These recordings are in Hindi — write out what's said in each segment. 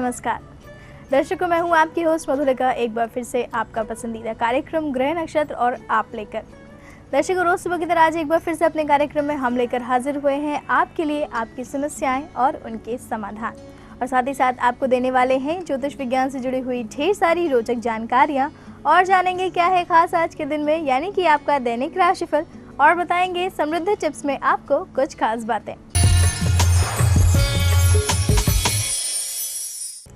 नमस्कार दर्शकों, मैं हूं आपकी होस्ट मधुलिका, एक बार फिर से आपका पसंदीदा कार्यक्रम ग्रह नक्षत्र और आप लेकर। दर्शकों, रोज सुबह की तरह आज एक बार फिर से अपने कार्यक्रम में हम लेकर हाजिर हुए हैं आपके लिए आपकी समस्याएं और उनके समाधान, और साथ ही साथ आपको देने वाले हैं ज्योतिष विज्ञान से जुड़ी हुई ढेर सारी रोचक जानकारियाँ। और जानेंगे क्या है खास आज के दिन में, यानी कि आपका दैनिक राशिफल, और बताएंगे समृद्ध टिप्स में आपको कुछ खास बातें।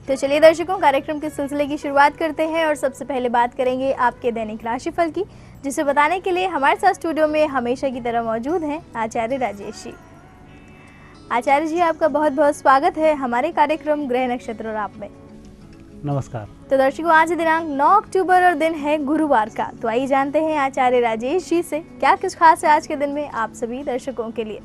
तो चलिए दर्शकों, कार्यक्रम के सिलसिले की शुरुआत करते हैं और सबसे पहले बात करेंगे आपके दैनिक राशिफल की, जिसे बताने के लिए हमारे साथ स्टूडियो में हमेशा की तरह मौजूद हैं आचार्य राजेश जी। आचार्य जी, आपका बहुत बहुत स्वागत है हमारे कार्यक्रम ग्रह नक्षत्र और आप में। नमस्कार। तो दर्शकों, आज दिनांक 9 अक्टूबर और दिन है गुरुवार का। तो आइए जानते हैं आचार्य राजेश जी से क्या कुछ खास है आज के दिन में आप सभी दर्शकों के लिए।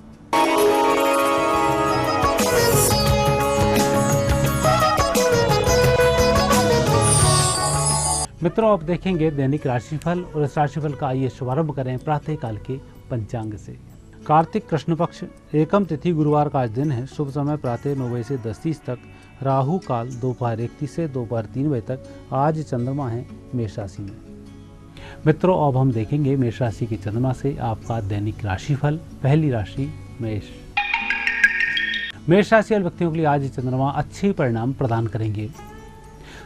मित्रों, आप देखेंगे दैनिक राशिफल, और इस राशिफल का आइए शुभारंभ करें प्रातः काल के पंचांग से। कार्तिक कृष्ण पक्ष एकम तिथि गुरुवार का आज दिन है। शुभ समय प्रातः 9 बजे से 10:30 तक, राहु काल दोपहर 1:30 से दोपहर 3 बजे तक। आज चंद्रमा है मेष राशि में। मित्रों, अब हम देखेंगे मेष राशि की चंद्रमा से आपका दैनिक राशिफल। पहली राशि मेष। मेष राशि वाले व्यक्तियों के लिए आज चंद्रमा अच्छे परिणाम प्रदान करेंगे।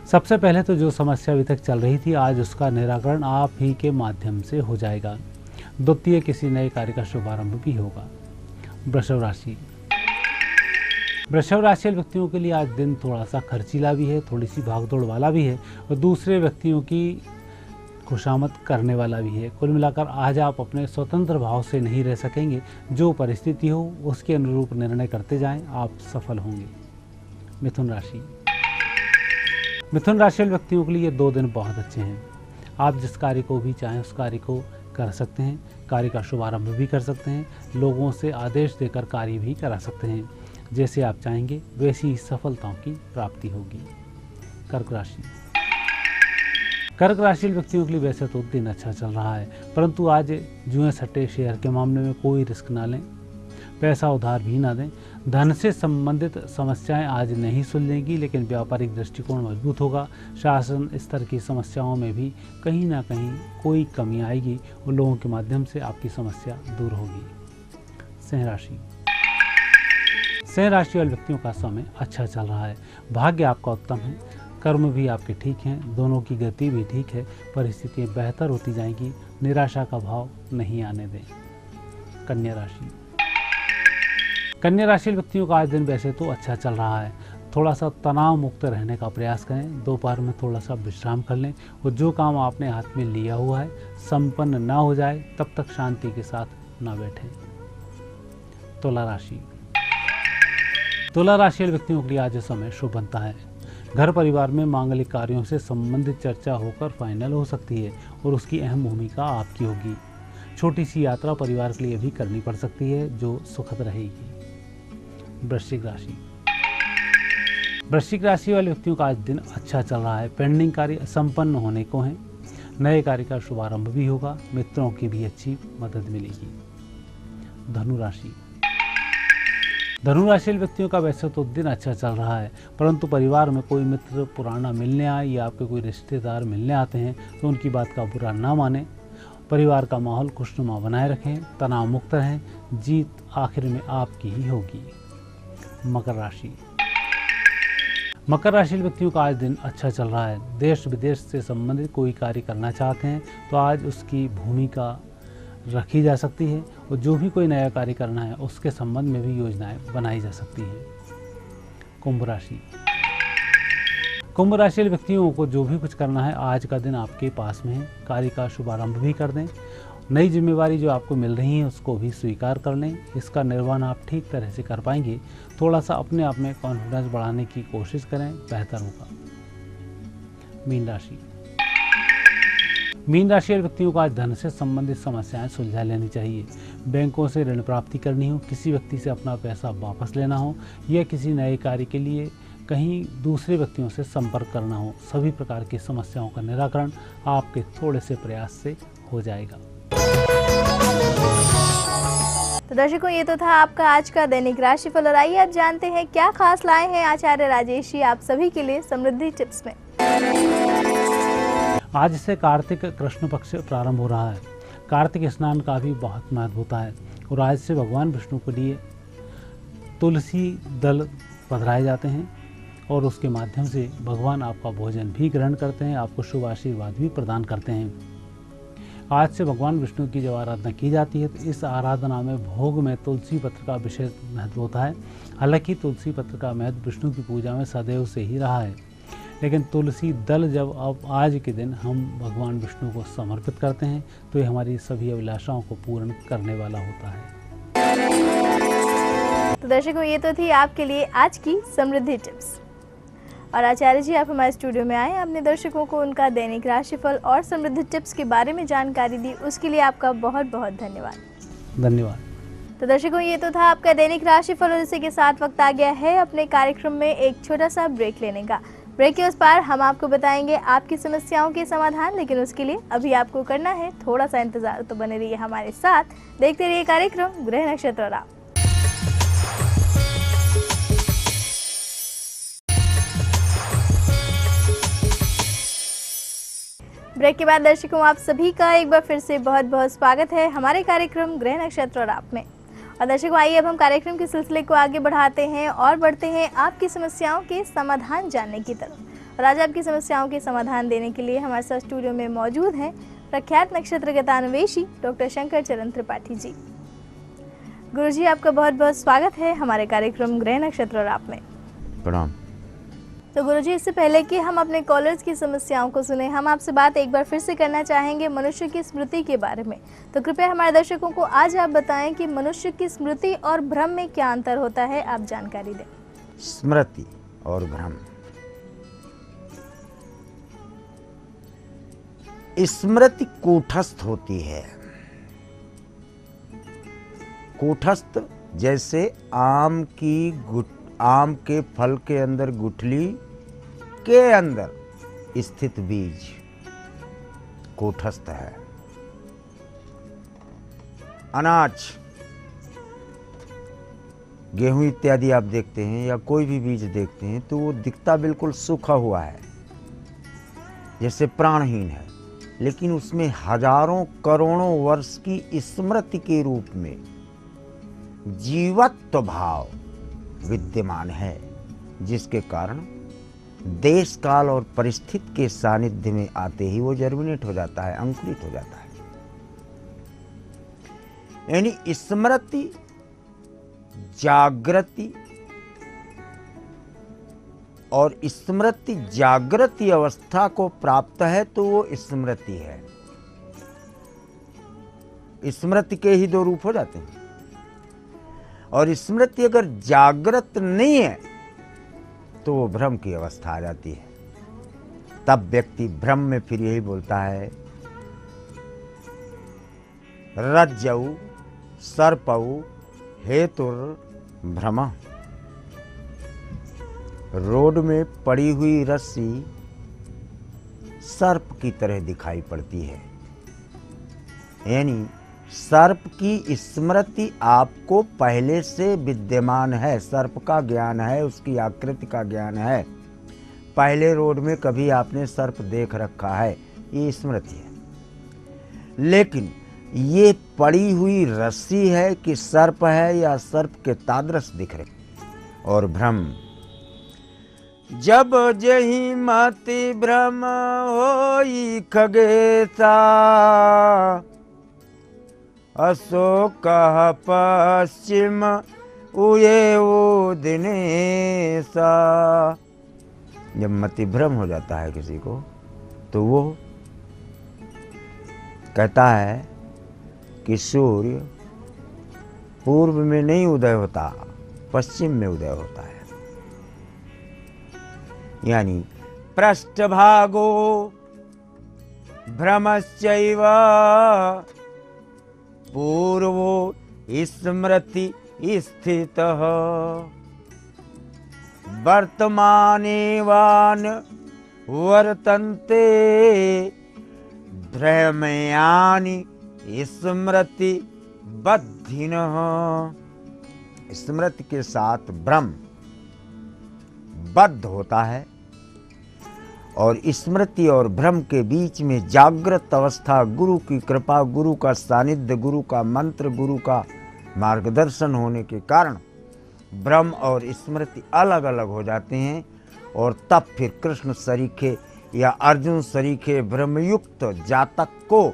सबसे पहले तो जो समस्या अभी तक चल रही थी, आज उसका निराकरण आप ही के माध्यम से हो जाएगा। द्वितीय किसी नए कार्य का शुभारंभ भी होगा। वृषभ राशि। वृषभ राशि व्यक्तियों के लिए आज दिन थोड़ा सा खर्चीला भी है, थोड़ी सी भागदौड़ वाला भी है, और दूसरे व्यक्तियों की खुशामद करने वाला भी है। कुल मिलाकर आज आप अपने स्वतंत्र भाव से नहीं रह सकेंगे। जो परिस्थिति हो उसके अनुरूप निर्णय करते जाएं, आप सफल होंगे। मिथुन राशि। मिथुन राशि वाले व्यक्तियों के लिए ये 2 दिन बहुत अच्छे हैं। आप जिस कार्य को भी चाहें उस कार्य को कर सकते हैं, कार्य का शुभारंभ भी कर सकते हैं, लोगों से आदेश देकर कार्य भी करा सकते हैं। जैसे आप चाहेंगे वैसी ही सफलताओं की प्राप्ति होगी। कर्क राशि। कर्क राशि व्यक्तियों के लिए वैसे तो दिन अच्छा चल रहा है, परंतु आज जुए सट्टे शेयर के मामले में कोई रिस्क ना लें, पैसा उधार भी ना दें। धन से संबंधित समस्याएं आज नहीं सुलझेंगी, लेकिन व्यापारिक दृष्टिकोण मजबूत होगा। शासन स्तर की समस्याओं में भी कहीं ना कहीं कोई कमी आएगी और लोगों के माध्यम से आपकी समस्या दूर होगी। सिंह राशि। सिंह राशि वाले व्यक्तियों का समय अच्छा चल रहा है। भाग्य आपका उत्तम है, कर्म भी आपके ठीक हैं, दोनों की गति भी ठीक है। परिस्थितियां बेहतर होती जाएंगी। निराशा का भाव नहीं आने दें। कन्या राशि। कन्या राशि व्यक्तियों का आज दिन वैसे तो अच्छा चल रहा है। थोड़ा सा तनाव मुक्त रहने का प्रयास करें। दोपहर में थोड़ा सा विश्राम कर लें, और जो काम आपने हाथ में लिया हुआ है संपन्न ना हो जाए तब तक शांति के साथ ना बैठें। तुला राशि। तुला राशि वाले व्यक्तियों के लिए आज समय शुभ बनता है। घर परिवार में मांगलिक कार्यों से संबंधित चर्चा होकर फाइनल हो सकती है, और उसकी अहम भूमिका आपकी होगी। छोटी सी यात्रा परिवार के लिए भी करनी पड़ सकती है, जो सुखद रहेगी। वृश्चिक राशि। वृश्चिक राशि वाले व्यक्तियों का आज दिन अच्छा चल रहा है। पेंडिंग कार्य संपन्न होने को हैं। नए कार्य का शुभारंभ भी होगा। मित्रों की भी अच्छी मदद मिलेगी। धनु राशि। धनु राशि वाले व्यक्तियों का वैसे तो दिन अच्छा चल रहा है, परंतु परिवार में कोई मित्र पुराना मिलने आए या आपके कोई रिश्तेदार मिलने आते हैं तो उनकी बात का बुरा ना माने। परिवार का माहौल खुशनुमा बनाए रखें, तनाव मुक्त रहें। जीत आखिर में आपकी ही होगी। मकर राशि। मकर राशि व्यक्तियों का आज दिन अच्छा चल रहा है। देश विदेश से संबंधित कोई कार्य करना चाहते हैं तो आज उसकी भूमिका रखी जा सकती है, और जो भी कोई नया कार्य करना है उसके संबंध में भी योजनाएं बनाई जा सकती हैं। कुंभ राशि। कुंभ राशि व्यक्तियों को जो भी कुछ करना है आज का दिन आपके पास में है। कार्य का शुभारंभ भी कर दें। नई जिम्मेवारी जो आपको मिल रही है उसको भी स्वीकार कर लें। इसका निर्वहन आप ठीक तरह से कर पाएंगे। थोड़ा सा अपने आप में कॉन्फिडेंस बढ़ाने की कोशिश करें, बेहतर होगा। मीन राशि। मीन राशि व्यक्तियों को आज धन से संबंधित समस्याएं सुलझा लेनी चाहिए। बैंकों से ऋण प्राप्ति करनी हो, किसी व्यक्ति से अपना पैसा वापस लेना हो, या किसी नए कार्य के लिए कहीं दूसरे व्यक्तियों से संपर्क करना हो, सभी प्रकार की समस्याओं का निराकरण आपके थोड़े से प्रयास से हो जाएगा। तो दर्शकों, ये तो था आपका आज का दैनिक राशिफल और आइए अब जानते हैं क्या खास लाए हैं आचार्य राजेश जी आप सभी के लिए समृद्धि टिप्स में। आज से कार्तिक कृष्ण पक्ष प्रारंभ हो रहा है। कार्तिक स्नान का भी बहुत महत्व होता है और आज से भगवान विष्णु के लिए तुलसी दल पधराए जाते हैं और उसके माध्यम से भगवान आपका भोजन भी ग्रहण करते हैं, आपको शुभ आशीर्वाद भी प्रदान करते हैं। आज से भगवान विष्णु की जब आराधना की जाती है तो इस आराधना में भोग में तुलसी पत्र का विशेष महत्व होता है। हालांकि तुलसी पत्र का महत्व विष्णु की पूजा में सदैव से ही रहा है, लेकिन तुलसी दल जब अब आज के दिन हम भगवान विष्णु को समर्पित करते हैं तो ये हमारी सभी अभिलाषाओं को पूर्ण करने वाला होता है। तो दर्शकों, ये तो थी आपके लिए आज की समृद्धि टिप्स और आचार्य जी आप हमारे स्टूडियो में आए, आपने दर्शकों को उनका दैनिक राशिफल और समृद्धि टिप्स के बारे में जानकारी दी, उसके लिए आपका बहुत बहुत धन्यवाद। धन्यवाद। तो दर्शकों, ये तो था आपका दैनिक राशिफल और इसी के साथ वक्त आ गया है अपने कार्यक्रम में एक छोटा सा ब्रेक लेने का। ब्रेक के उस पार हम आपको बताएंगे आपकी समस्याओं के समाधान, लेकिन उसके लिए अभी आपको करना है थोड़ा सा इंतजार। तो बने रहिए हमारे साथ, देखते रहिए कार्यक्रम ग्रह नक्षत्र और आप। ब्रेक के बाद दर्शकों, आप सभी का एक बार फिर से बहुत बहुत स्वागत है हमारे कार्यक्रम गृह नक्षत्र और आप में। और दर्शकों, आइए अब हम कार्यक्रम के सिलसिले को आगे बढ़ाते हैं और बढ़ते हैं आपकी समस्याओं के समाधान जानने की तरफ। और आज आपकी समस्याओं के समाधान देने के लिए हमारे साथ स्टूडियो में मौजूद हैं प्रख्यात नक्षत्र गतान्वेषी डॉक्टर शंकर चरण त्रिपाठी जी। गुरुजी, आपका बहुत बहुत स्वागत है हमारे कार्यक्रम गृह नक्षत्र और आप में। प्रणाम। तो गुरुजी, इससे पहले कि हम अपने कॉलर्स की समस्याओं को सुने, हम आपसे बात एक बार फिर से करना चाहेंगे मनुष्य की स्मृति के बारे में। तो कृपया हमारे दर्शकों को आज आप बताएं कि मनुष्य की स्मृति और भ्रम में क्या अंतर होता है, आप जानकारी दें। स्मृति और भ्रम। स्मृति कूटस्थ होती है। कूटस्थ जैसे आम के फल के अंदर गुठली के अंदर स्थित बीज कूटस्थ है। अनाज, गेहूं इत्यादि आप देखते हैं या कोई भी बीज देखते हैं तो वो दिखता बिल्कुल सूखा हुआ है, जैसे प्राणहीन है, लेकिन उसमें हजारों करोड़ों वर्ष की स्मृति के रूप में जीवत्व भाव विद्यमान है, जिसके कारण देश काल और परिस्थिति के सानिध्य में आते ही वो जर्मिनेट हो जाता है, अंकुरित हो जाता है। यानी स्मृति जागृति और स्मृति जागृति अवस्था को प्राप्त है तो वो स्मृति है। स्मृति के ही दो रूप हो जाते हैं और स्मृति अगर जागृत नहीं है तो वो भ्रम की अवस्था आ जाती है। तब व्यक्ति भ्रम में फिर यही बोलता है, रज्जौ सर्पौ हेतुर भ्रम। रोड में पड़ी हुई रस्सी सर्प की तरह दिखाई पड़ती है। यानी सर्प की स्मृति आपको पहले से विद्यमान है, सर्प का ज्ञान है, उसकी आकृति का ज्ञान है, पहले रोड में कभी आपने सर्प देख रखा है, ये स्मृति है। लेकिन ये पड़ी हुई रस्सी है कि सर्प है या सर्प के तादृश दिख रहे। और भ्रम, जब जही मति भ्रम होई खगेसा, अशोक पश्चिम उये वो दिनेसा। जब मति भ्रम हो जाता है किसी को तो वो कहता है कि सूर्य पूर्व में नहीं उदय होता, पश्चिम में उदय होता है। यानी पृष्ठभागो भ्रमश्चैव पूर्वो स्मृति स्थितः, वर्तमानेवान वर्तन्ते भ्रमयानि स्मृति बद्धिनः, स्मृति के साथ ब्रह्म बद्ध होता है और स्मृति और भ्रम के बीच में जागृत अवस्था, गुरु की कृपा, गुरु का सानिध्य, गुरु का मंत्र, गुरु का मार्गदर्शन होने के कारण ब्रह्म और स्मृति अलग अलग हो जाते हैं और तब फिर कृष्ण सरीखे या अर्जुन सरीखे ब्रह्मयुक्त जातक को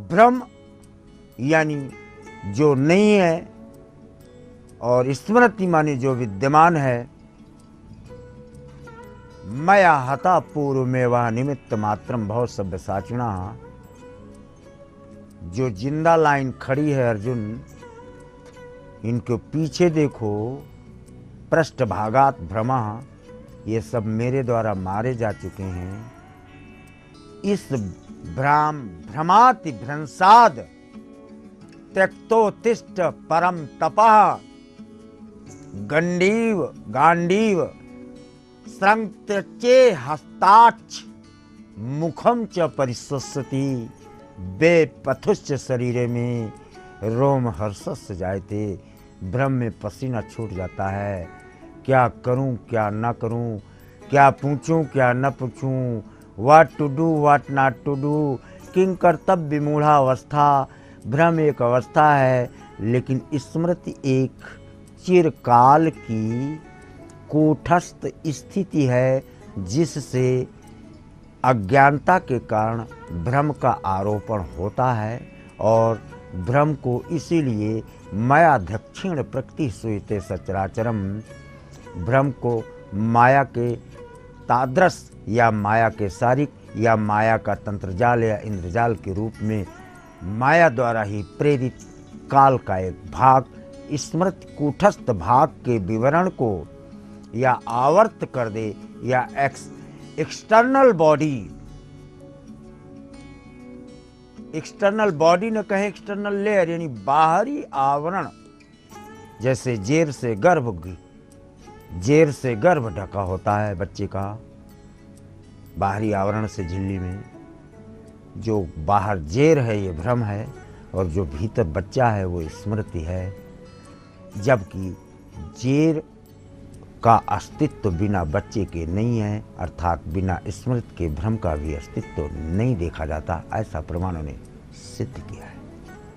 ब्रह्म यानी जो नहीं है और स्मृति माने जो विद्यमान है, मया हता पूर्वमेवा निमित्त मात्रम भव सभ्य साचिणा, जो जिंदा लाइन खड़ी है अर्जुन, इनके पीछे देखो, पृष्ठभागात भ्रमा, ये सब मेरे द्वारा मारे जा चुके हैं। इस भ्रमाति भ्रंसाद त्यक्तोत्तिष्ठ परम तपः गांडीव संत्यचे हस्ताक्ष मुखम च परिस्वसति बेपथुश्च शरीरे में रोम हर्षस जायते। ब्रह्म में पसीना छूट जाता है। क्या करूं क्या न करूं, क्या पूछूं क्या न पूछूं, what to do what not to do, किंग कर्तव्य मूढ़ा अवस्था। भ्रम एक अवस्था है, लेकिन स्मृति एक चिरकाल की कूटस्थ स्थिति है जिससे अज्ञानता के कारण भ्रम का आरोपण होता है और भ्रम को इसीलिए माया दक्षिण प्रकृति सुयते सचराचरम, भ्रम को माया के तादृश या माया के शारीरिक या माया का तंत्रजाल या इंद्रजाल के रूप में माया द्वारा ही प्रेरित काल का एक भाग स्मृति कूटस्थ भाग के विवरण को या आवर्त कर दे या एक्सटर्नल बॉडी न कहे, एक्सटर्नल लेयर यानी बाहरी आवरण। जैसे जेर से गर्भ ढका होता है बच्चे का बाहरी आवरण से, झिल्ली में जो बाहर जेर है ये भ्रम है और जो भीतर बच्चा है वो स्मृति है। जबकि जेर का अस्तित्व बिना बच्चे के नहीं है, अर्थात बिना स्मृति के भ्रम का भी अस्तित्व नहीं देखा जाता, ऐसा प्रमाणों ने सिद्ध किया है।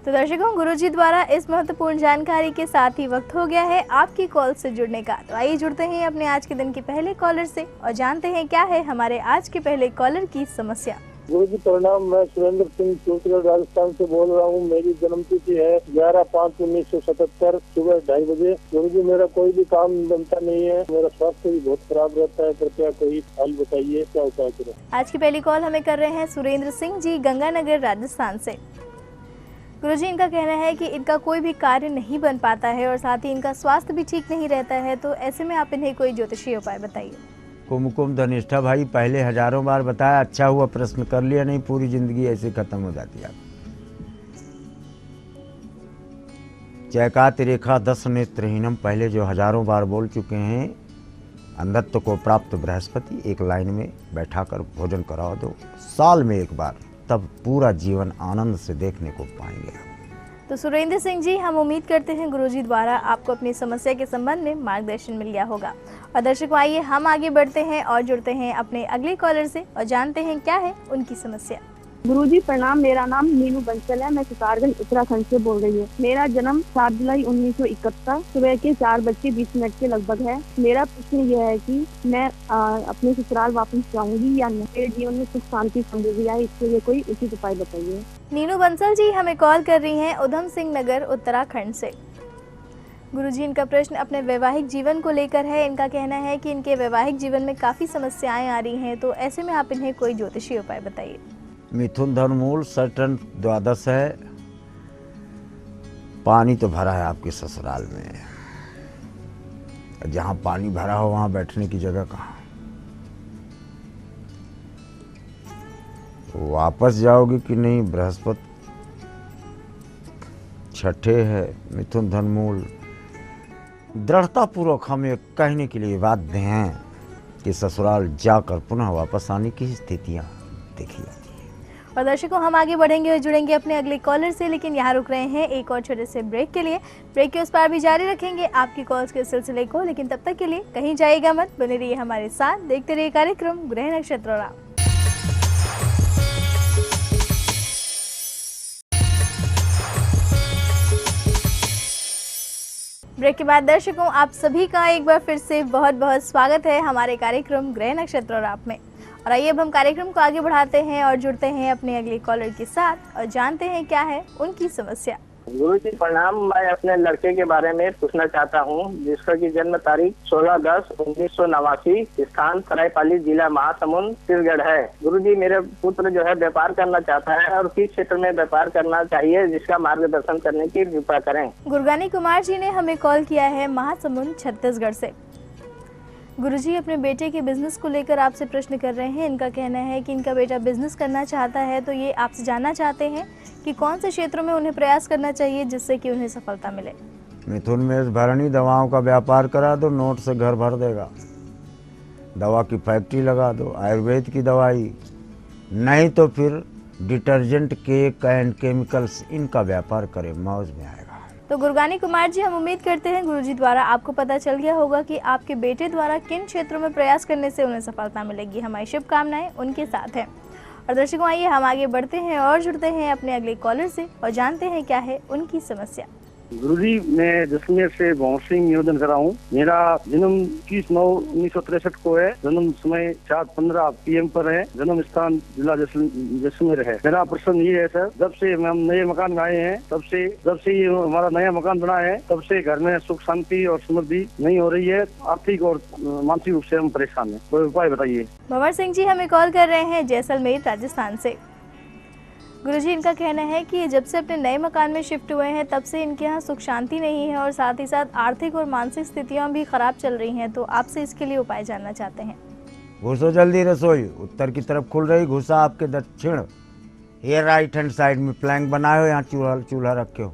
तो दर्शकों, गुरुजी द्वारा इस महत्वपूर्ण जानकारी के साथ ही वक्त हो गया है आपकी कॉल से जुड़ने का। तो आइए जुड़ते हैं अपने आज के दिन के पहले कॉलर से और जानते हैं क्या है हमारे आज के पहले कॉलर की समस्या। गुरुजी प्रणाम, मैं सुरेंद्र सिंह चूचगढ़ राजस्थान से बोल रहा हूँ। मेरी जन्म तिथि है 11/5/1977 सुबह 2:30 बजे। गुरुजी मेरा कोई भी काम बनता नहीं है, मेरा स्वास्थ्य भी बहुत खराब रहता है, कृपया कोई हल बताइए, क्या उपाय करें। आज की पहली कॉल हमें कर रहे हैं सुरेंद्र सिंह जी, गंगानगर राजस्थान से। गुरुजी, इनका कहना है कि इनका कोई भी कार्य नहीं बन पाता है और साथ ही इनका स्वास्थ्य भी ठीक नहीं रहता है, तो ऐसे में आप इन्हें कोई ज्योतिषीय उपाय बताइए। कुमकुम धनिष्ठा भाई, पहले हजारों बार बताया, अच्छा हुआ प्रश्न कर लिया, नहीं पूरी जिंदगी ऐसे खत्म हो जाती है। चैकाति रेखा 10 नेत्रहीनम, पहले जो हजारों बार बोल चुके हैं। अंधत्व को प्राप्त बृहस्पति, एक लाइन में बैठा कर भोजन कराओ दो, साल में एक बार, तब पूरा जीवन आनंद से देखने को पाएंगे। तो सुरेंद्र सिंह जी, हम उम्मीद करते हैं गुरुजी द्वारा आपको अपनी समस्या के संबंध में मार्गदर्शन मिल गया होगा। और दर्शकों, आइए हम आगे बढ़ते हैं और जुड़ते हैं अपने अगले कॉलर से और जानते हैं क्या है उनकी समस्या। गुरुजी प्रणाम, मेरा नाम नीनू बंसल है, मैं सितारगंज उत्तराखंड से बोल रही हूँ। मेरा जन्म 7 जुलाई 1971 सुबह के 4:20 के लगभग है। मेरा प्रश्न यह है कि मैं अपने ससुराल वापस जाऊंगी या नहीं, मेरे जीवन में सुख शांति समृद्धि आए, इसके लिए कोई उचित उपाय बताइए। नीनू बंसल जी हमें कॉल कर रही हैं उधम सिंह नगर उत्तराखंड से। गुरुजी, इनका प्रश्न अपने वैवाहिक जीवन को लेकर है। इनका कहना है कि इनके वैवाहिक जीवन में काफ़ी समस्याएं आ रही हैं, तो ऐसे में आप इन्हें कोई ज्योतिषीय उपाय बताइए। मिथुन धन मूल सटन 12 है। पानी तो भरा है आपके ससुराल में, जहाँ पानी भरा हो वहाँ बैठने की जगह कहाँ। वापस जाओगे कि नहीं, बृहस्पति छठे है, मिथुन धन मूल। दृढ़ता पूर्वक हम ये कहने के लिए बाध्य हैं कि ससुराल जाकर पुनः वापस आने की स्थितियाँ देखी जाती हैं। और दर्शकों, हम आगे बढ़ेंगे और जुड़ेंगे अपने अगले कॉलर से, लेकिन यहाँ रुक रहे हैं एक और छोटे से ब्रेक के लिए। ब्रेक के उस पार भी जारी रखेंगे आपकी कॉल्स के सिलसिले को, लेकिन तब तक के लिए कहीं जाइएगा मत, बने रहिए हमारे साथ, देखते रहिए कार्यक्रम ग्रह नक्षत्र और आप। ब्रेक के बाद दर्शकों, आप सभी का एक बार फिर से बहुत बहुत स्वागत है हमारे कार्यक्रम ग्रह नक्षत्र और आप में। और आइए अब हम कार्यक्रम को आगे बढ़ाते हैं और जुड़ते हैं अपने अगले कॉलर के साथ और जानते हैं क्या है उनकी समस्या। गुरु जी प्रणाम। मैं अपने लड़के के बारे में पूछना चाहता हूँ, जिसका की जन्म तारीख 16/10/1989, स्थान सरायपाली, जिला महासमुंद, छत्तीसगढ़ है। गुरु जी, मेरे पुत्र जो है व्यापार करना चाहता है और किस क्षेत्र में व्यापार करना चाहिए, जिसका मार्गदर्शन करने की कृपा करें। गुरगानी कुमार जी ने हमें कॉल किया है महासमुंद, छत्तीसगढ़ से। गुरुजी अपने बेटे के बिजनेस को लेकर आपसे प्रश्न कर रहे हैं। इनका कहना है कि इनका बेटा बिजनेस करना चाहता है, तो ये आपसे जानना चाहते हैं कि कौन से क्षेत्रों में उन्हें प्रयास करना चाहिए जिससे कि उन्हें सफलता मिले। मिथुन में भरणी दवाओं का व्यापार करा दो, नोट से घर भर देगा। दवा की फैक्ट्री लगा दो, आयुर्वेद की दवाई, नहीं तो फिर डिटर्जेंट, केक एंड केमिकल्स, इनका व्यापार करे, मौज में आएगा। तो गुरगानी कुमार जी, हम उम्मीद करते हैं गुरुजी द्वारा आपको पता चल गया होगा कि आपके बेटे द्वारा किन क्षेत्रों में प्रयास करने से उन्हें सफलता मिलेगी। हमारी शुभकामनाएं उनके साथ हैं। और दर्शकों, आइए हम आगे बढ़ते हैं और जुड़ते हैं अपने अगले कॉलर से और जानते हैं क्या है उनकी समस्या। गुरुजी, मैं जैसलमेर से भंवर सिंह निवेदन कर रहा हूँ। मेरा जन्म 21/9/1963 को है। जन्म समय 4:15 PM पर है। जन्म स्थान जिला जैसलमेर है। मेरा प्रश्न ये है सर, जब से हम नए मकान में आए हैं, जब से ये हमारा नया मकान बना है, तब से घर में सुख शांति और समृद्धि नहीं हो रही है। आर्थिक और मानसिक रूप से हम परेशान हैं। कोई उपाय बताइए। भंवर सिंह जी हमें कॉल कर रहे हैं जैसलमेर, राजस्थान से। गुरुजी, इनका कहना है कि जब से अपने नए मकान में शिफ्ट हुए हैं, तब से इनके यहाँ सुख शांति नहीं है और साथ ही साथ आर्थिक और मानसिक स्थितियाँ भी खराब चल रही हैं। तो आपसे इसके लिए उपाय जानना चाहते हैं। घुसो जल्दी रसोई। उत्तर की तरफ खुल रही, घुसा आपके दक्षिण, ये राइट हैंड साइड में प्लैंक बनाए हो, यहाँ चूल्हा रखे हो,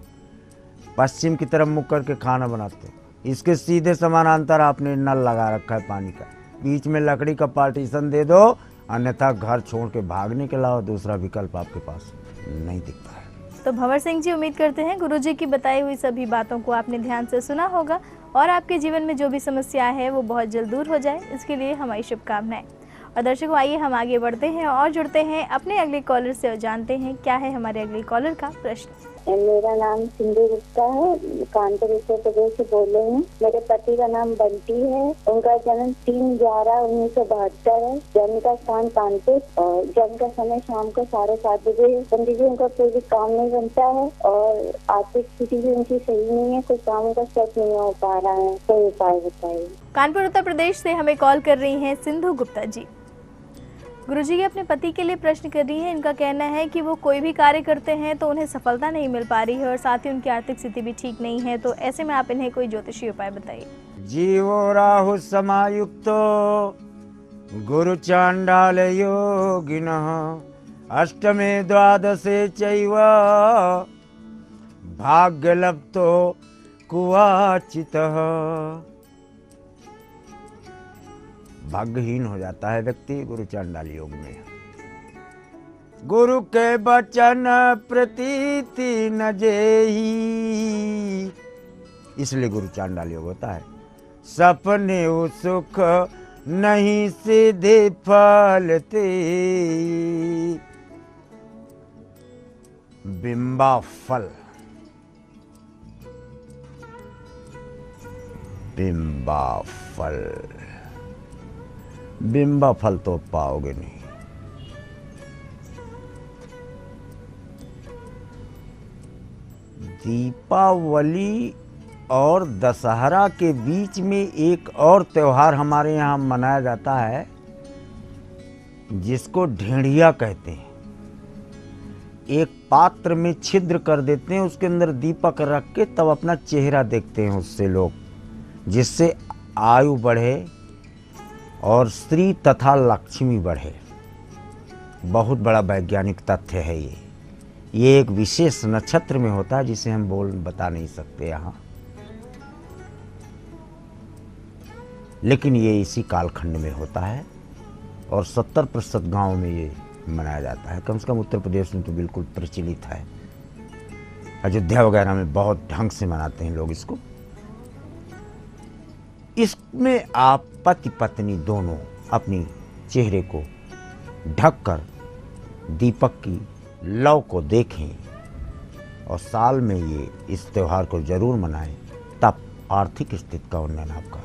पश्चिम की तरफ मुख करके खाना बनाते हो। इसके सीधे समानांतर आपने नल लगा रखा है पानी का, बीच में लकड़ी का पार्टीशन दे दो, अन्यथा घर छोड़ के भागने के अलावा दूसरा विकल्प आपके पास नहीं दिखता है। तो भंवर सिंह जी, उम्मीद करते हैं गुरुजी की बताई हुई सभी बातों को आपने ध्यान से सुना होगा और आपके जीवन में जो भी समस्या है वो बहुत जल्द दूर हो जाए, इसके लिए हमारी शुभकामनाएं। और दर्शकों, आइए हम आगे बढ़ते हैं और जुड़ते हैं अपने अगले कॉलर से और जानते हैं क्या है हमारे अगले कॉलर का प्रश्न। मेरा नाम सिंधु गुप्ता है, कानपुर उत्तर प्रदेश से बोल रही हूँ। मेरे पति का नाम बंटी है। उनका जन्म 3/11/1972 है। जन्म का स्थान कानपुर और जन्म का समय शाम को 7:30 बजे। पंडित जी, उनका कोई भी काम नहीं बनता है और आर्थिक स्थिति भी उनकी सही नहीं है। कोई काम का सेट नहीं हो पा रहा है। कोई उपाय बताइए। कानपुर उत्तर प्रदेश से हमें कॉल कर रही हैं सिंधु गुप्ता जी। गुरुजी ये अपने पति के लिए प्रश्न कर रही हैं। इनका कहना है कि वो कोई भी कार्य करते हैं तो उन्हें सफलता नहीं मिल पा रही है और साथ ही उनकी आर्थिक स्थिति भी ठीक नहीं है। तो ऐसे में आप इन्हें कोई ज्योतिषी उपाय बताइए। जीवो राहु समायुक्तो गुरु चांडाल योगिनः अष्टमे द्वादशे चैव भाग्यलब्धो कुवाचितः। भाग्यहीन हो जाता है व्यक्ति गुरु चांडाल योग में। गुरु के वचन प्रतीति न जेही, इसलिए गुरु चांडाल योग होता है। सपने सुख नहीं सीधे फलते, बिंबा फल, बिंबा फल, बिंबा फल तो पाओगे नहीं। दीपावली और दशहरा के बीच में एक और त्योहार हमारे यहाँ मनाया जाता है जिसको ढेड़िया कहते हैं। एक पात्र में छिद्र कर देते हैं, उसके अंदर दीपक रख के तब अपना चेहरा देखते हैं उससे लोग, जिससे आयु बढ़े और स्त्री तथा लक्ष्मी बढ़े। बहुत बड़ा वैज्ञानिक तथ्य है ये एक विशेष नक्षत्र में होता है जिसे हम बता नहीं सकते यहाँ, लेकिन ये इसी कालखंड में होता है और 70% गांव में ये मनाया जाता है। कम से कम उत्तर प्रदेश में तो बिल्कुल प्रचलित है। अयोध्या वगैरह में बहुत ढंग से मनाते हैं लोग इसको। इसमें आप पति पत्नी दोनों अपनी चेहरे को ढककर दीपक की लौ को देखें और साल में ये इस त्यौहार को जरूर मनाएं, तब आर्थिक स्थिति का उन्नयन आपका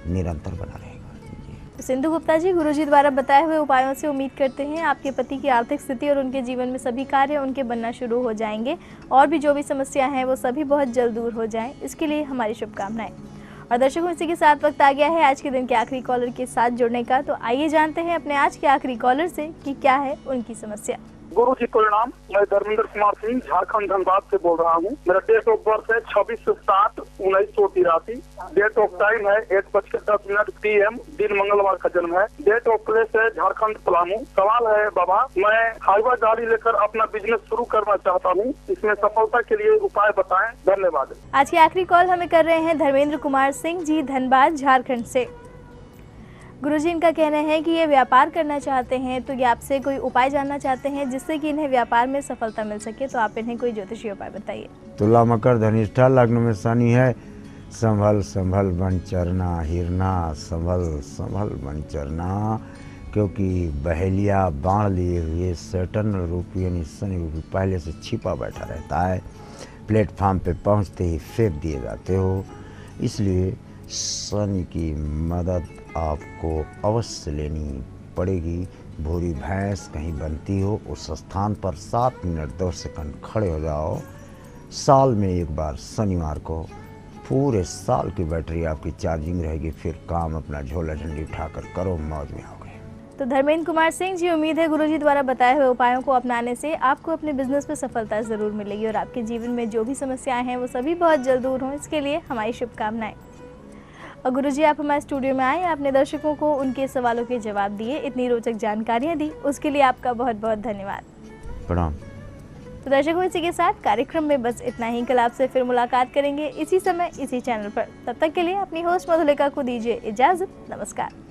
निरंतर बना रहेगा। सिंधु गुप्ता जी, गुरुजी द्वारा बताए हुए उपायों से उम्मीद करते हैं आपके पति की आर्थिक स्थिति और उनके जीवन में सभी कार्य उनके बनना शुरू हो जाएंगे और भी जो भी समस्या हैं वो सभी बहुत जल्द दूर हो जाएं। इसके लिए हमारी शुभकामनाएं। और दर्शकों, इसी के साथ वक्त आ गया है आज के दिन के आखिरी कॉलर के साथ जुड़ने का। तो आइए जानते हैं अपने आज के आखिरी कॉलर से कि क्या है उनकी समस्या। गुरु जी परिणाम, मैं धर्मेंद्र कुमार सिंह झारखंड धनबाद से बोल रहा हूँ। मेरा डेट ऑफ बर्थ है 26/7/1983। डेट ऑफ टाइम है 8:10 PM, दिन मंगलवार का जन्म है। डेट ऑफ प्लेस है झारखंड पलामू। सवाल है बाबा, मैं हाईवा गाड़ी लेकर अपना बिजनेस शुरू करना चाहता हूँ, इसमें सफलता के लिए उपाय बताएं। धन्यवाद। आज की आखिरी कॉल हमें कर रहे हैं धर्मेंद्र कुमार सिंह जी, धनबाद झारखंड से। गुरुजी, इनका कहना है कि ये व्यापार करना चाहते हैं, तो ये आपसे कोई उपाय जानना चाहते हैं जिससे कि इन्हें व्यापार में सफलता मिल सके। तो आप इन्हें कोई ज्योतिषीय उपाय बताइए। तुला मकर धनिष्ठा लग्न में शनि है। संभल संभल बन चरना हिरना, संभल संभल बन चरना, क्योंकि बहेलिया बाण लिए हुए सैटर्न रूपी यानी शनि रूपी पहले से छिपा बैठा रहता है। प्लेटफार्म पे पहुंचते ही फेंक दिए जाते हो, इसलिए शनि की मदद आपको अवश्य लेनी पड़ेगी। भूरी भैंस कहीं बनती हो, उस स्थान पर 7 मिनट 10 सेकंड खड़े हो जाओ। साल में एक बार शनिवार को पूरे साल की बैटरी आपकी चार्जिंग रहेगी। फिर काम अपना झोला झंडी उठाकर करो, मौज में आओगे। तो धर्मेंद्र कुमार सिंह जी, उम्मीद है गुरुजी द्वारा बताए हुए उपायों को अपनाने से आपको अपने बिजनेस में सफलता जरूर मिलेगी और आपके जीवन में जो भी समस्याएं हैं वो सभी बहुत जल्द दूर हों। इसके लिए हमारी शुभकामनाएं। और गुरुजी, आप हमारे स्टूडियो में आए, आपने दर्शकों को उनके सवालों के जवाब दिए, इतनी रोचक जानकारियां दी, उसके लिए आपका बहुत बहुत धन्यवाद। प्रणाम। तो दर्शकों, इसी के साथ कार्यक्रम में बस इतना ही। कल आपसे फिर मुलाकात करेंगे इसी समय इसी चैनल पर। तब तक के लिए अपनी होस्ट मधुलिका को दीजिए इजाजत। नमस्कार।